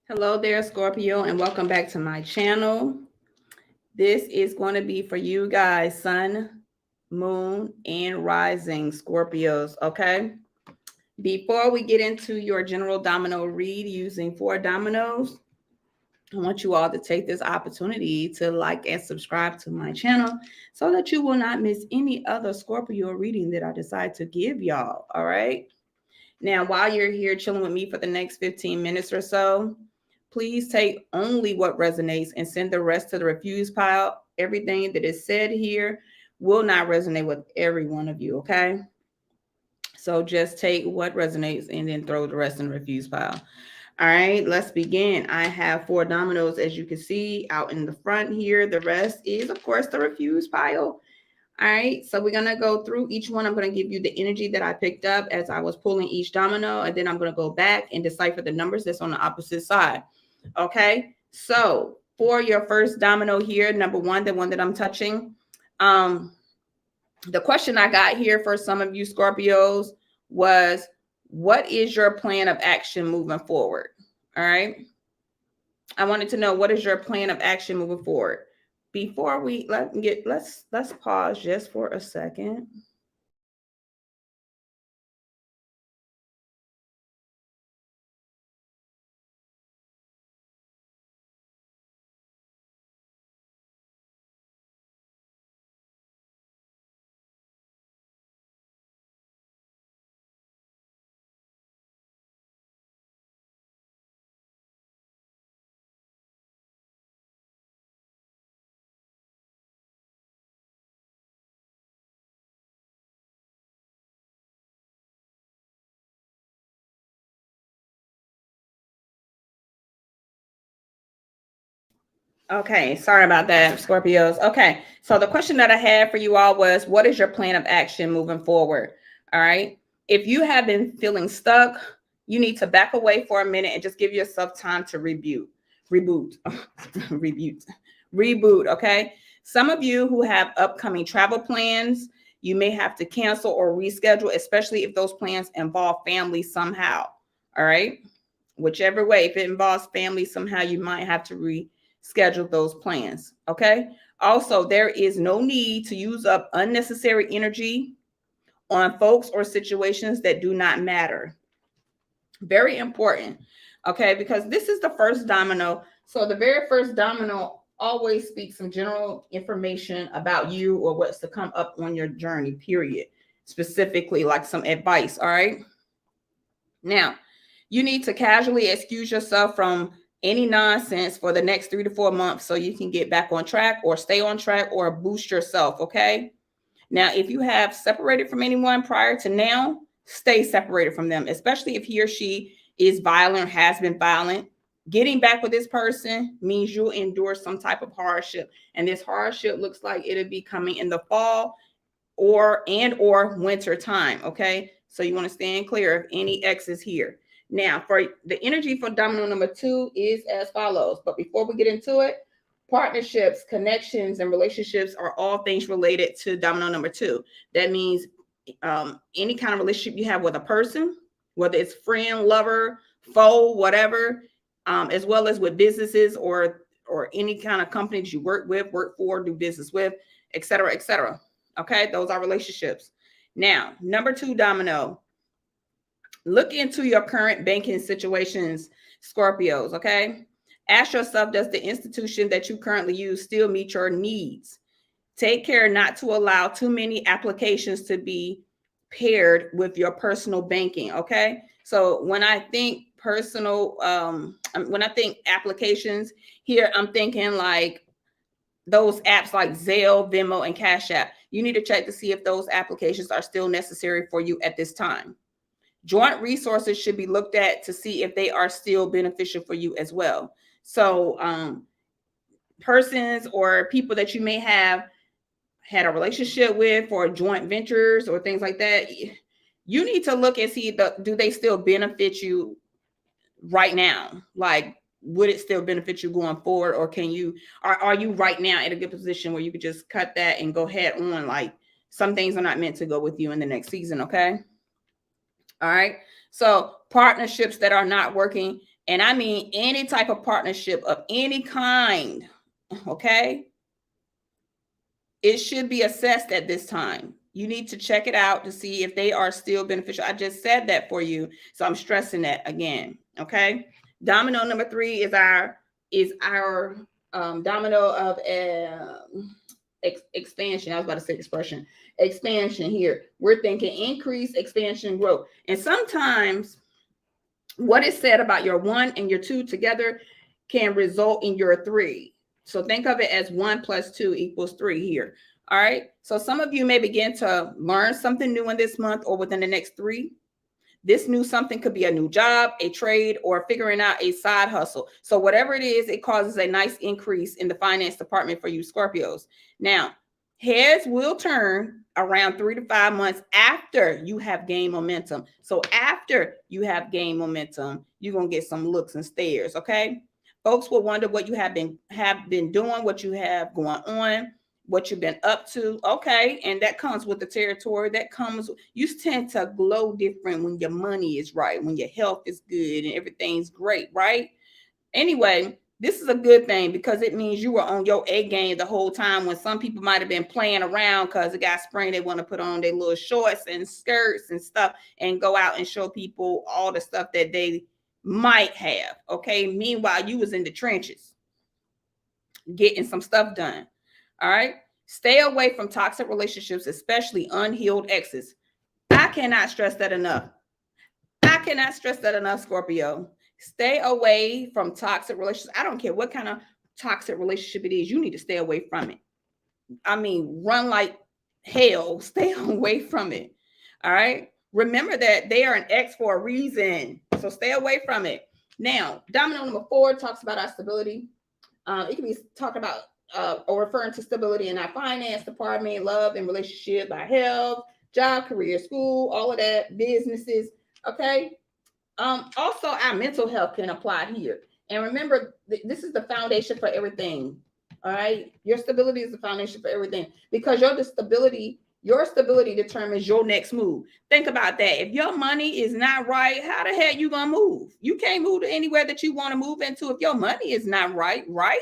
Hello there, Scorpio, and welcome back to my channel. This is going to be for you guys, Sun, Moon, and Rising Scorpios, okay? Before we get into your general domino read using 4 dominoes, I want you all to take this opportunity to like and subscribe to my channel so that you will not miss any other Scorpio reading that I decide to give y'all, all right? Now, while you're here chilling with me for the next 15 minutes or so, please take only what resonates and send the rest to the refuse pile. Everything that is said here will not resonate with every one of you, okay? So just take what resonates and then throw the rest in the refuse pile. All right, let's begin. I have 4 dominoes, as you can see, out in the front here. The rest is, of course, the refuse pile. All right, so we're going to go through each one. I'm going to give you the energy that I picked up as I was pulling each domino, and then I'm going to go back and decipher the numbers that's on the opposite side. Okay, so for your first domino here, number one, the one that I'm touching, the question I got here for some of you Scorpios was, what is your plan of action moving forward? All right, I wanted to know, what is your plan of action moving forward? Before we let's pause just for a second. Okay, sorry about that, Scorpios. Okay, so the question that I had for you all was, what is your plan of action moving forward? All right, if you have been feeling stuck, you need to back away for a minute and just give yourself time to reboot, reboot. Okay, some of you who have upcoming travel plans, you may have to cancel or reschedule, especially if those plans involve family somehow. All right, whichever way, if it involves family somehow, you might have to schedule those plans. Okay. Also, there is no need to use up unnecessary energy on folks or situations that do not matter. Very important. Okay. Because this is the first domino. So the very first domino always speaks some general information about you or what's to come up on your journey, period. Specifically, like some advice. All right. Now, you need to casually excuse yourself from any nonsense for the next 3 to 4 months so you can get back on track or stay on track or boost yourself. Okay. Now, if you have separated from anyone prior to now, stay separated from them, especially if he or she is violent or has been violent. Getting back with this person means you'll endure some type of hardship. And this hardship looks like it'll be coming in the fall or winter time. Okay. So you want to stand clear of any exes here. Now, for the energy for domino number 2 is as follows. But before we get into it, partnerships, connections, and relationships are all things related to domino number 2. That means any kind of relationship you have with a person, whether it's friend, lover, foe, whatever, as well as with businesses or any kind of companies you work with, work for, do business with, etc., etc. Okay, those are relationships. Now, number 2 domino, look into your current banking situations, Scorpios, okay? Ask yourself, does the institution that you currently use still meet your needs? Take care not to allow too many applications to be paired with your personal banking, okay? So when I think when I think applications here, I'm thinking like those apps like Zelle, Venmo, and Cash App. You need to check to see if those applications are still necessary for you at this time. Joint resources should be looked at to see if they are still beneficial for you as well. So persons or people that you may have had a relationship with for joint ventures or things like that, you need to look and see, do they still benefit you right now? Like, would it still benefit you going forward, or are you right now in a good position where you could just cut that and go head on? Like, some things are not meant to go with you in the next season. Okay. All right. So partnerships that are not working, And I mean any type of partnership of any kind, okay? It should be assessed at this time. You need to check it out to see if they are still beneficial. I just said that for you, so I'm stressing that again, okay? Domino number 3 is our domino of expansion. I was about to say expression. Expansion here. We're thinking increase, expansion, growth. And sometimes what is said about your 1 and your 2 together can result in your 3. So think of it as 1 plus 2 equals 3 here. All right. So some of you may begin to learn something new in this month or within the next 3. This new something could be a new job, a trade, or figuring out a side hustle. So whatever it is, it causes a nice increase in the finance department for you Scorpios. Now, heads will turn around 3 to 5 months after you have gained momentum. So after you have gained momentum, you're going to get some looks and stares, okay? Folks will wonder what you have been doing, what you have going on, what you've been up to. Okay. And that comes with the territory. That comes, you tend to glow different when your money is right, when your health is good and everything's great, right? Anyway, this is a good thing because it means you were on your A game the whole time when some people might have been playing around because it got spring. They want to put on their little shorts and skirts and stuff and go out and show people all the stuff that they might have. Okay. Meanwhile, you was in the trenches getting some stuff done. All right. Stay away from toxic relationships, especially unhealed exes. I cannot stress that enough. I cannot stress that enough, Scorpio. Stay away from toxic relationships. I don't care what kind of toxic relationship it is. You need to stay away from it. I mean, run like hell. Stay away from it. All right. Remember that they are an ex for a reason. So stay away from it. Now, domino number 4 talks about our stability. It can be talking about or referring to stability in our finance department, love and relationship, our health, job, career, school, all of that, businesses. Okay. Also, our mental health can apply here. And remember, this is the foundation for everything. All right. Your stability is the foundation for everything because your stability determines your next move. Think about that. If your money is not right, how the hell you gonna move? You can't move to anywhere that you want to move into if your money is not right, right?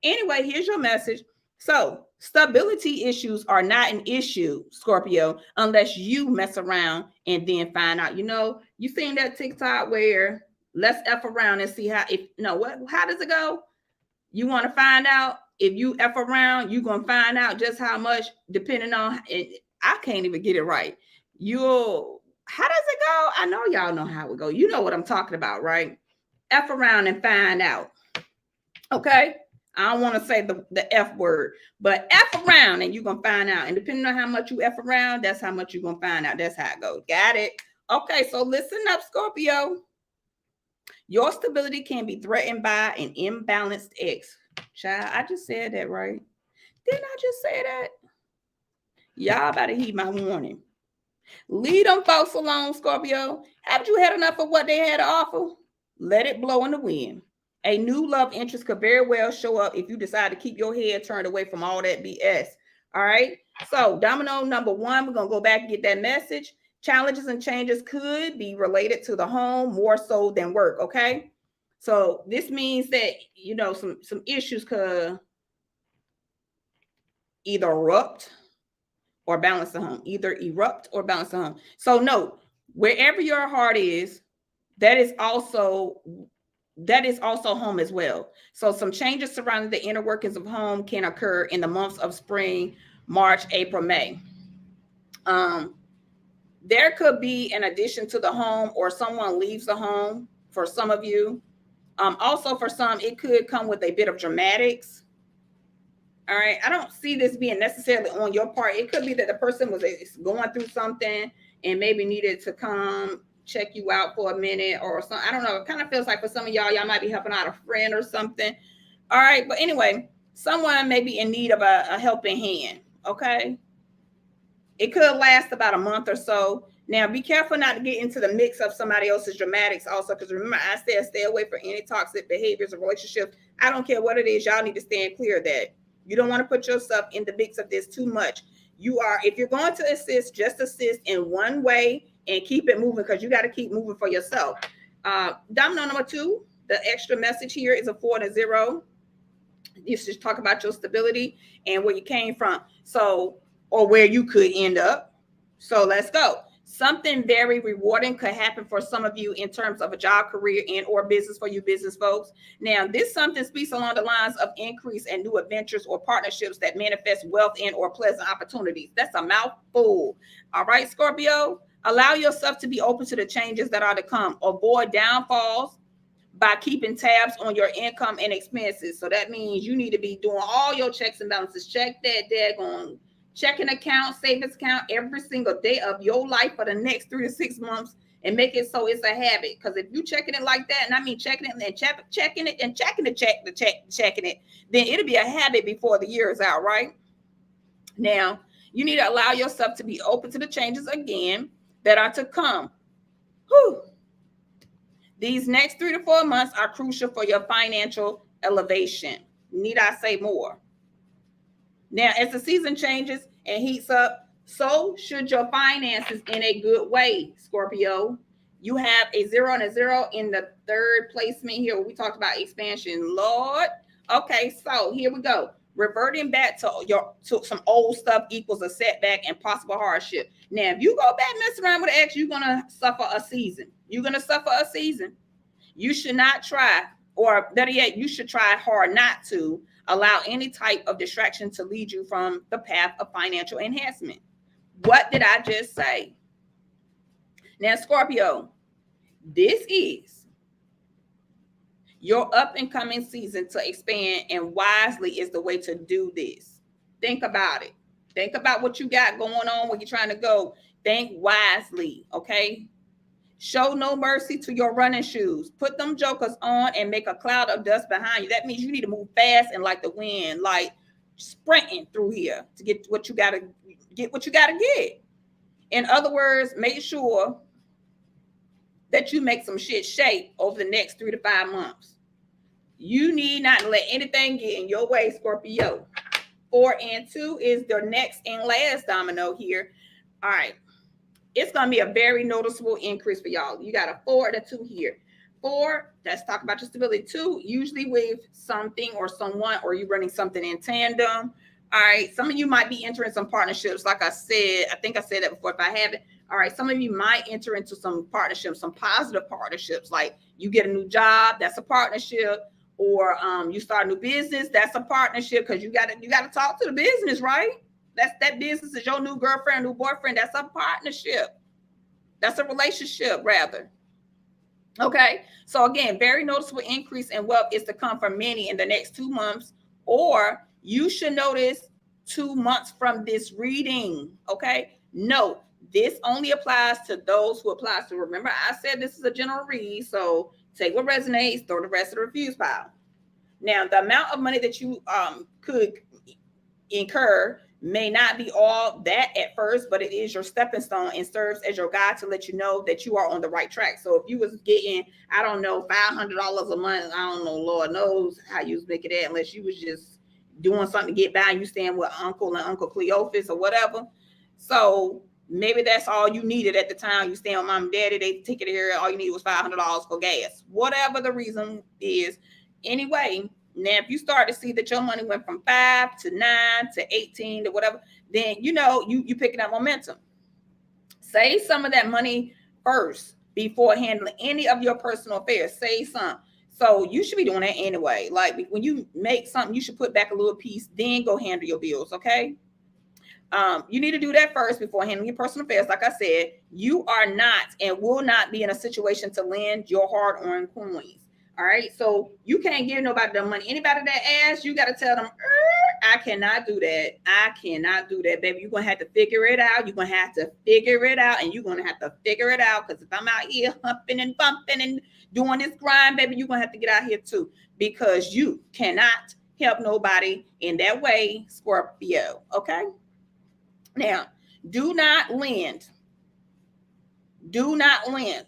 Anyway, here's your message. So stability issues are not an issue, Scorpio, unless you mess around and then find out. You seen that TikTok where let's F around and see how does it go? You want to find out if you F around, you're going to find out just how much, depending on it. I can't even get it right. How does it go? I know y'all know how it go. You know what I'm talking about, right? F around and find out. Okay. I don't want to say the F word, but F around and you're going to find out. And depending on how much you F around, that's how much you're going to find out. That's how it goes. Got it? Okay, so listen up, Scorpio. Your stability can be threatened by an imbalanced ex. Child, I just said that, right? Didn't I just say that? Y'all better heed my warning. Leave them folks alone, Scorpio. Haven't you had enough of what they had to offer? Let it blow in the wind. A new love interest could very well show up if you decide to keep your head turned away from all that BS. All right. So domino number 1, we're going to go back and get that message. Challenges and changes could be related to the home more so than work. Okay. So this means that, some issues could either erupt or balance the home. Either erupt or balance the home. So note, wherever your heart is, that is also home as well. So some changes surrounding the inner workings of home can occur in the months of spring, March, April, May. There could be an addition to the home or someone leaves the home for some of you. Also for some, it could come with a bit of dramatics. All right. I don't see this being necessarily on your part. It could be that the person was going through something and maybe needed to come check you out for a minute or something. I don't know. It kind of feels like for some of y'all might be helping out a friend or something. All right. But anyway, someone may be in need of a helping hand. Okay. It could last about a month or so. Now, be careful not to get into the mix of somebody else's dramatics also, because remember, I said stay away from any toxic behaviors or relationships. I don't care what it is. Y'all need to stand clear of that. You don't want to put yourself in the mix of this too much. If you're going to assist, just assist in one way and keep it moving because you got to keep moving for yourself. Domino number 2, The extra message here is a 4 and a 0. You should talk about your stability and where you came from. So, or where you could end up. So let's go. Something very rewarding could happen for some of you in terms of a job, career, and or business for you business folks. Now, this something speaks along the lines of increase and new adventures or partnerships that manifest wealth and or pleasant opportunities. That's a mouthful. All right, Scorpio, allow yourself to be open to the changes that are to come. Avoid downfalls by keeping tabs on your income and expenses. So that means you need to be doing all your checks and balances. Check that daggone checking account, savings account every single day of your life for the next 3 to 6 months, and make it so it's a habit. Because if you checking it like that, and I mean checking it and checking it and checking checking it, then it'll be a habit before the year is out, right? Now, you need to allow yourself to be open to the changes again that are to come. Whew. These next 3 to 4 months are crucial for your financial elevation. Need I say more? Now, as the season changes and heats up, so should your finances in a good way, Scorpio. You have a 0 and a 0 in the third placement here. We talked about expansion, Lord. Okay, so here we go. Reverting back to some old stuff equals a setback and possible hardship. Now, if you go back mess around with an ex, you're gonna suffer a season. You're gonna suffer a season. You should not try, or better yet, you should try hard not to allow any type of distraction to lead you from the path of financial enhancement. What did I just say? Now, Scorpio, this is your up and coming season to expand, and wisely is the way to do this. Think about it. Think about what you got going on when you're trying to go. Think wisely, okay? Show no mercy to your running shoes. Put them jokers on and make a cloud of dust behind you. That means you need to move fast and like the wind, like sprinting through here to get what you gotta get. In other words, make sure that you make some shit shape over the next 3 to 5 months. You need not to let anything get in your way, Scorpio. 4 and 2 is the next and last domino here. All right. It's going to be a very noticeable increase for y'all. You got a 4 and a 2 here. 4, let's talk about your stability. 2, usually with something or someone, or you running something in tandem. All right. Some of you might be entering some partnerships. Like I said, I think I said that before. If I haven't, all right. Some of you might enter into some partnerships, some positive partnerships. Like you get a new job, that's a partnership. Or you start a new business, that's a partnership, because you got to talk to the business, right? That business is your new girlfriend, new boyfriend. That's a partnership. That's a relationship, rather. Okay. So again, very noticeable increase in wealth is to come from many in the next 2 months, or you should notice 2 months from this reading. Okay. Note, this only applies to those who apply. So remember, I said this is a general read. So take what resonates, throw the rest of the refuse pile. Now, the amount of money that you could incur may not be all that at first, but it is your stepping stone and serves as your guide to let you know that you are on the right track. So if you was getting, I don't know, $500 a month, I don't know, Lord knows how you was making that, unless you was just doing something to get by and you staying with Uncle and Uncle Cleophas or whatever. So maybe that's all you needed at the time. You staying with mom and daddy, they take it here, all you needed was $500 for gas. Whatever the reason is. Anyway, now if you start to see that your money went from 5 to 9 to 18 to whatever, then you picking up momentum. Save some of that money first before handling any of your personal affairs. Save some. So you should be doing that anyway. Like when you make something, you should put back a little piece, then go handle your bills, okay? You need to do that first before handling your personal affairs. Like I said, you are not and will not be in a situation to lend your hard-earned coins. All right. So you can't give nobody the money. Anybody that asks, you got to tell them, I cannot do that. I cannot do that, baby. You're going to have to figure it out. You're going to have to figure it out. And you're going to have to figure it out. Because if I'm out here humping and bumping and doing this grind, baby, you're going to have to get out here too. Because you cannot help nobody in that way, Scorpio. Okay. Now, do not lend. Do not lend.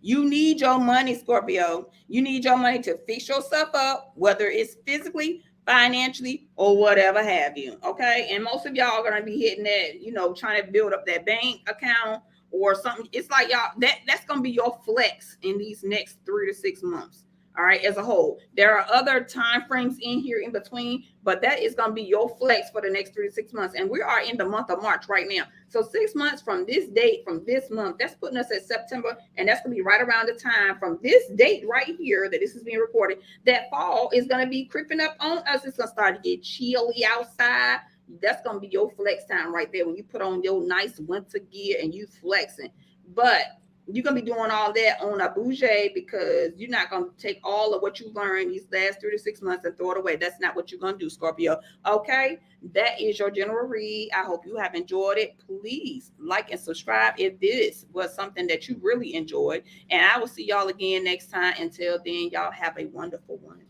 You need your money, Scorpio. You need your money to fix yourself up, whether it's physically, financially, or whatever have you. Okay. And most of y'all are going to be hitting that, trying to build up that bank account or something. It's like y'all, that's going to be your flex in these next 3 to 6 months. all right, as a whole. There are other time frames in here in between, but that is going to be your flex for the next 3 to 6 months. And we are in the month of March right now. So 6 months from this date, from this month, that's putting us at September. And that's going to be right around the time from this date right here that this is being recorded. That fall is going to be creeping up on us. It's going to start to get chilly outside. That's going to be your flex time right there when you put on your nice winter gear and you flexing. But you're going to be doing all that on a bougie because you're not going to take all of what you learned these last 3 to 6 months and throw it away. That's not what you're going to do, Scorpio. Okay, that is your general read. I hope you have enjoyed it. Please like and subscribe if this was something that you really enjoyed. And I will see y'all again next time. Until then, y'all have a wonderful one.